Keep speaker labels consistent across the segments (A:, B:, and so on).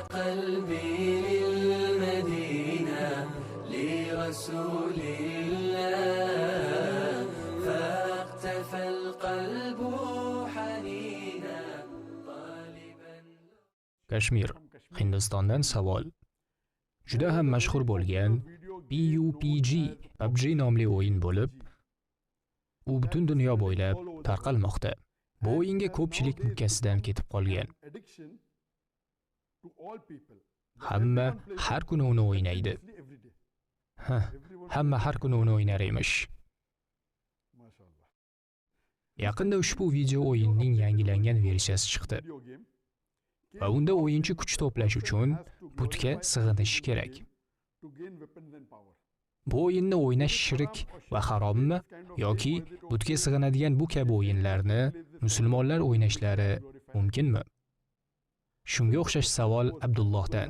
A: قلبي للمدينة لرسول الله فاقتفى القلب حنينا طالبا.
B: Kashmir, Hindistondan savol. Juda ham mashhur bo'lgan PUBG nomli o'yin bo'lib, u butun dunyo bo'ylab tarqalmoqda. Bu o'yinga ko'pchilik mukkasidan ketib qolgan. Hamma har kuni uni o'ynaydi. Hamma har kuni uni o'ynar emish. Yaqinda ushbu video o'yinning yangilangan versiyasi chiqdi. Va unda o'yinchi kuch to'plash uchun butga sig'inishi kerak. Bu o'yinni o'ynash shirik va harommi yoki butga sig'inadigan bu kabi o'yinlarni musulmonlar o'ynashlari mumkinmi? Shunga o'xshash savol Abdullohdan.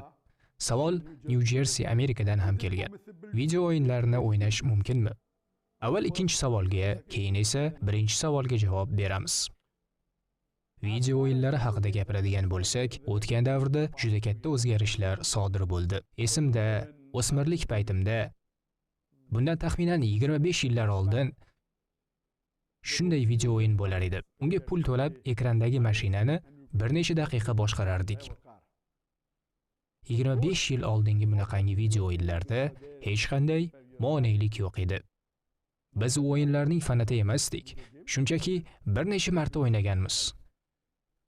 B: Savol New Jersey, Amerikadan ham kelgan. Video o'yinlarini o'ynash mumkinmi? Avval ikkinchi savolga, keyin esa birinchi savolga javob beramiz. Video o'yinlari haqida gapiradigan bo'lsak, o'tgan davrda juda katta o'zgarishlar sodir bo'ldi. Esimda, o'smirlik paytimda, bundan taxminan 25 yillar oldin shunday video o'yin bo'lar edi. Unga pul to'lab ekrandagi mashinani bir necha daqiqa boshqarardik. 25 yil oldingi bunaqangi video o'yinlarda hech qanday monelik yo'q edi. Biz o'yinlarning fanati emasdik, shunchaki bir necha marta o'ynaganmiz.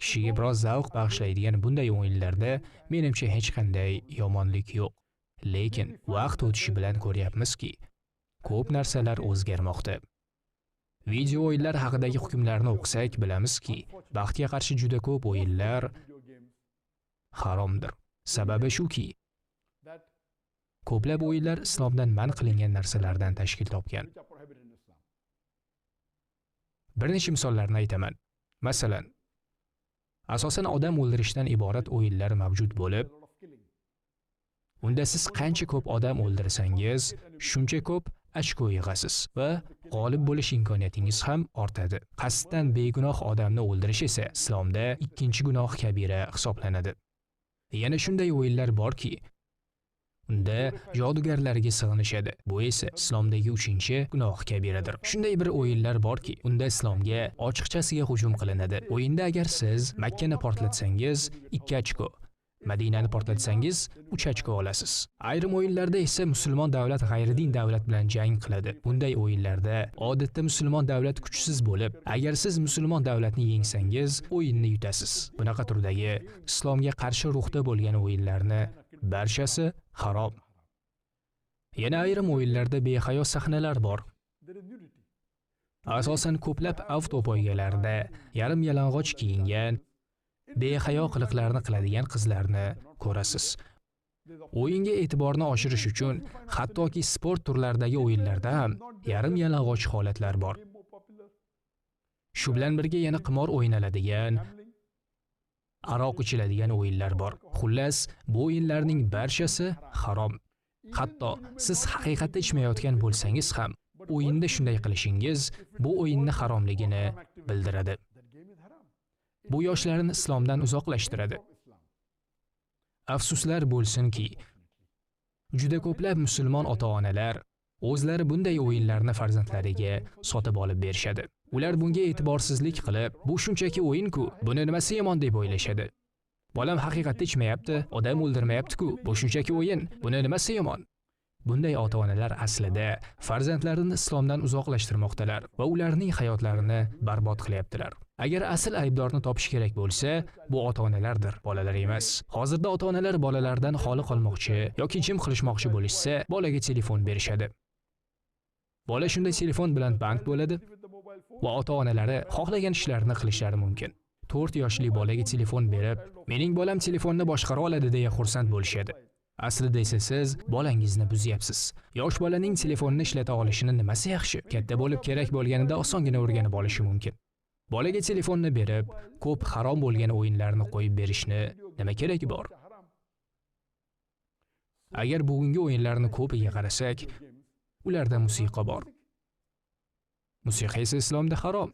B: Kishiga biroz zavq bag'ishlaydigan bunday o'yinlarda menimcha hech qanday yomonlik yo'q. Lekin vaqt o'tishi bilan ko'ryapmizki, ko'p narsalar o'zgarmoqda. Video o'yinlar haqidagi hukmlarni o'qisak, bilamizki, baxtga qarshi juda ko'p o'yinlar haromdir. Sababi shuki, ko'plab o'yinlar islomdan man qilingan narsalardan tashkil topgan. Bir necha misollarni aytaman. Masalan, asosan odam o'ldirishdan iborat o'yinlar mavjud bo'lib, unda siz qancha ko'p odam o'ldirsangiz, shuncha ko'p ochko yig'asiz va g'olib bo'lish imkoniyatingiz ham ortadi. Qasddan begunoh odamni o'ldirish esa islomda ikkinchi gunoh kabira hisoblanadi. Yana shunday o'yinlar borki, unda jodugarlarga sig'inishadi. Bu esa islomdagi 3-gunoh kabiradir. Shunday bir o'yinlar borki, unda islomga ochiqchasiga hujum qilinadi. O'yinda agar siz Makkani portlatsangiz 2 ochko, Madinani portlatsangiz 3 ochko olasiz. Ayrim o'yinlarda esa musulmon davlat g'ayridin davlat bilan jang qiladi. Bunday o'yinlarda odatda musulmon davlat kuchsiz bo'lib, agar siz musulmon davlatni yengsangiz, o'yinni yutasiz. Bunaqa turdagi islomga qarshi ruhda bo'lgan o'yinlarni barchasi harom. Yana ayrim o'yinlarda behayo sahnalar bor. Asosan ko'plab avtopoygalarda yarim yalang'och kiyingan behayo qiliqlarni qiladigan qizlarni ko'rasiz. O'yinga e'tiborni oshirish uchun hattoki sport turlaridagi o'yinlarda ham yarim yalang'och holatlar bor. Shu bilan birga yana qimor o'ynaladigan, aroq ichiladigan o'yinlar bor. Xullas, bu o'yinlarning barchasi harom. Hatto siz haqiqatda ichmayotgan bo'lsangiz ham, o'yinda shunday qilishingiz bu o'yinni haromligini bildiradi. Bu yoshlarni islomdan uzoqlashtiradi. Afsuslar bo'lsinki, juda ko'plab musulmon ota-onalar o'zlari bunday o'yinlarni farzandlariga sotib olib berishadi. Ular bunga e'tiborsizlik qilib, bu shunchaki o'yin-ku, buni nimasi yomon deb o'ylashadi. Bolam haqiqatda ichmayapti, odam o'ldirmayapti-ku, bu shunchaki o'yin, buni nimasi yomon? Bunday ota-onalar aslida farzandlarini islomdan uzoqlashtirmoqdalar va ularning hayotlarini barbod qilyaptilar. Agar asl aybdorni topish kerak bo'lsa, bu ota-onalardir, bolalar emas. Hozirda ota-onalar bolalardan xoli qolmoqchi yoki jim qilishmoqchi bo'lishsa, bolaga telefon berishadi. Bola shunday telefon bilan band bo'ladi va ota-onalari xohlagan ishlarini qilishlari mumkin. 4 yoshli bolaga telefon berib, "Mening bolam telefonni boshqara oladi" deya xursand bo'lishadi. Aslida esa siz bolangizni buzyapsiz. Yosh bolaning telefonni ishlata olishini nimasi yaxshi? Katta bo'lib kerak bo'lganida osongina o'rganib olishi mumkin. Bolaga telefonni berib, ko'p harom bo'lgan o'yinlarni qo'yib berishni nima keragi bor? Agar bugungi o'yinlarni ko'piga qarasak, ularda musiqa bor. Musiqa esa islomda harom.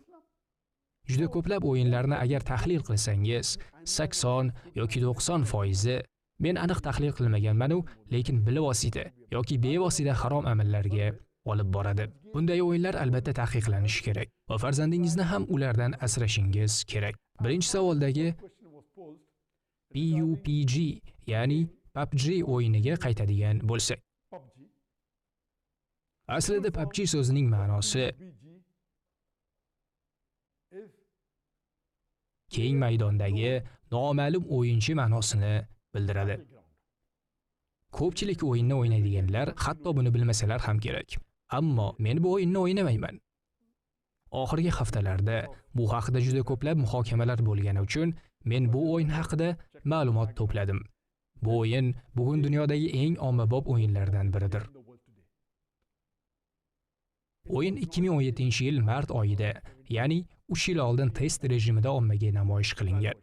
B: Juda ko'plab o'yinlarni agar tahlil qilsangiz, 80 yoki 90% Men aniq tahlil qilmaganman, lekin bilvosita yoki bevosita harom amallarga olib boradi. Bunday o'yinlar albatta taqiqlanishi kerak va farzandingizni ham ulardan asrashingiz kerak. Birinchi savoldagi PUBG, ya'ni PUBG o'yiniga qaytadigan bo'lsak. Aslida PUBG so'zining ma'nosi keng maydondagi noma'lum o'yinchi ma'nosini bildiradi. Ko'pchilik o'yinni o'ynaydiganlar hatto buni bilmasalar ham kerak. Ammo men bu o'yinni o'ynamayman. Oxirgi haftalarda bu haqida juda ko'plab muhokamalar bo'lgani uchun men bu o'yin haqida ma'lumot to'pladim. Bu o'yin bugun dunyodagi eng ommabop o'yinlardan biridir. O'yin 2017-yil mart oyida, ya'ni 3 yil oldin test rejimida ommaga namoyish qilingan.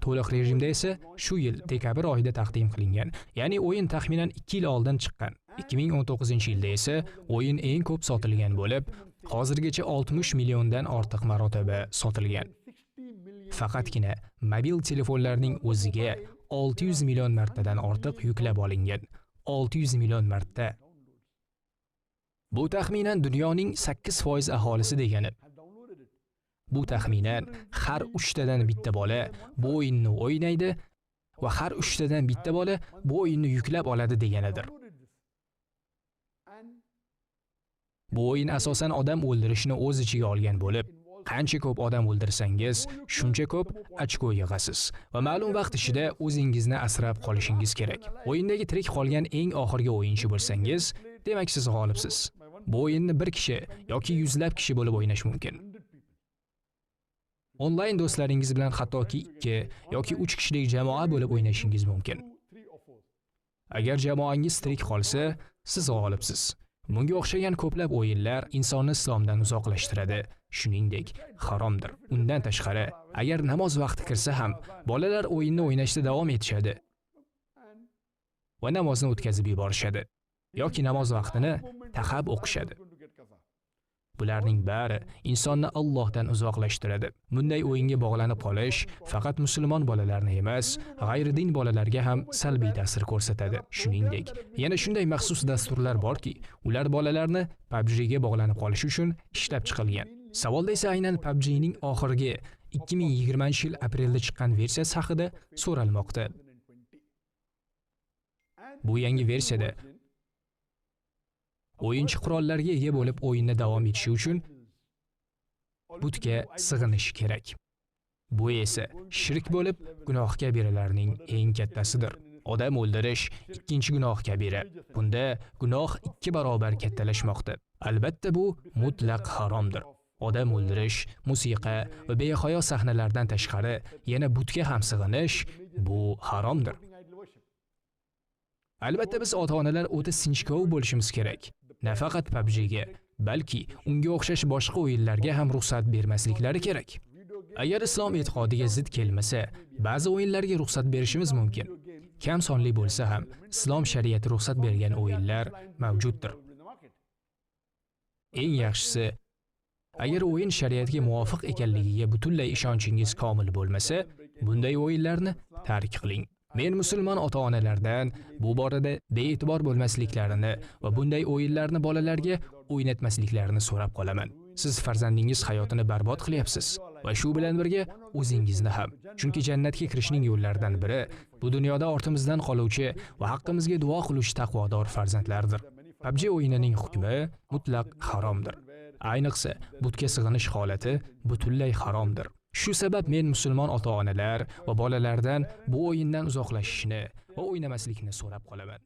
B: To'liq rejimda esa shu yil dekabr oyida taqdim qilingan. Ya'ni o'yin taxminan 2 yil oldin chiqqan. 2019-yilda esa o'yin eng ko'p sotilgan bo'lib, hozirgacha 60 milliondan ortiq marotaba sotilgan. Faqatgina mobil telefonlarning o'ziga 600 million martadan ortiq yuklab olingan. 600 million marta. Bu taxminan dunyoning 8% aholisi degani. Bu taxminan har 3 tadan bitta bola bu o'yinni o'ynaydi va har 3 tadan bitta bola bu o'yinni yuklab oladi deganidir. Bu o'yin asosan odam o'ldirishni o'z ichiga olgan bo'lib, qancha ko'p odam o'ldirsangiz, shuncha ko'p ochko yig'asiz va ma'lum vaqt ichida o'zingizni asrab qolishingiz kerak. O'yindagi tirik qolgan eng oxirgi o'yinchi bo'lsangiz, demak siz g'olibsiz. Bu o'yinni bir kishi yoki yuzlab kishi bo'lib o'ynash mumkin. Onlayn do'stlaringiz bilan hattoki 2 yoki 3 kishilik jamoa bo'lib o'ynashingiz mumkin. Agar jamoangiz tirik qolsa, siz g'olibsiz. Bunga o'xshagan ko'plab o'yinlar insonni islomdan uzoqlashtiradi, shuningdek, haromdir. Undan tashqari, agar namoz vaqti kirsa ham, bolalar o'yinni o'ynashda davom etishadi va namozni o'tkazib yuborishadi yoki namoz vaqtini taqab o'qishadi. Bularning bari insonni Allohdan uzoqlashtiradi. Bunday o'yinga bog'lanib qolish faqat musulmon bolalarni emas, g'ayridin bolalarga ham salbiy ta'sir ko'rsatadi. Shuningdek, yana shunday maxsus dasturlar borki, ular bolalarni PUBG ga bog'lanib qolish uchun ishlab chiqilgan. Savolda esa aynan PUBG ning oxirgi 2020-yil aprelda chiqqan versiyasi haqida so'ralmoqda. Bu yangi versiyada o'yinchi qurollarga ega bo'lib o'yinni davom etishi uchun butga sig'inish kerak. Bu esa shirk bo'lib, gunoh kabiralarning eng kattasidir. Odam o'ldirish ikkinchi gunoh kabira. Bunda gunoh 2 barobar kattalashmoqda. Albatta bu mutlaq haromdir. Odam o'ldirish, musiqa va behayo sahnalardan tashqari yana butga ham sig'inish bu haromdir. Albatta biz ota-onalar o'ta sinchkov bo'lishimiz kerak. Nafaqat PUBG ga, balki unga o'xshash boshqa o'yinlarga ham ruxsat bermasliklari kerak. Agar islom e'tiqodiga zid kelmasa, ba'zi o'yinlarga ruxsat berishimiz mumkin. Kam sonli bo'lsa ham, islom shariati ruxsat bergan o'yinlar mavjuddir. Eng yaxshisi, agar o'yin shariatga muvofiq ekanligiga butunlay ishonchingiz komil bo'lmasa, bunday o'yinlarni tark qiling. Men musulmon ota-onalardan bu borada bee'tibor bo'lmasliklarini va bunday o'yinlarni bolalarga o'ynatmasliklarini so'rab qolaman. Siz farzandingiz hayotini barbod qilyapsiz va shu bilan birga o'zingizni ham. Chunki jannatga kirishning yo'llaridan biri bu dunyoda ortimizdan qoluvchi va haqqimizga duo qiluvchi taqvodor farzandlardir. PUBG o'yinining hukmi mutlaq haromdir. Ayniqsa, butga sig'inish holati butunlay haromdir. Shu sabab men musulmon ota-onalar va bolalardan bu o'yindan uzoqlashishni va o'ynamaslikni so'rab qolaman.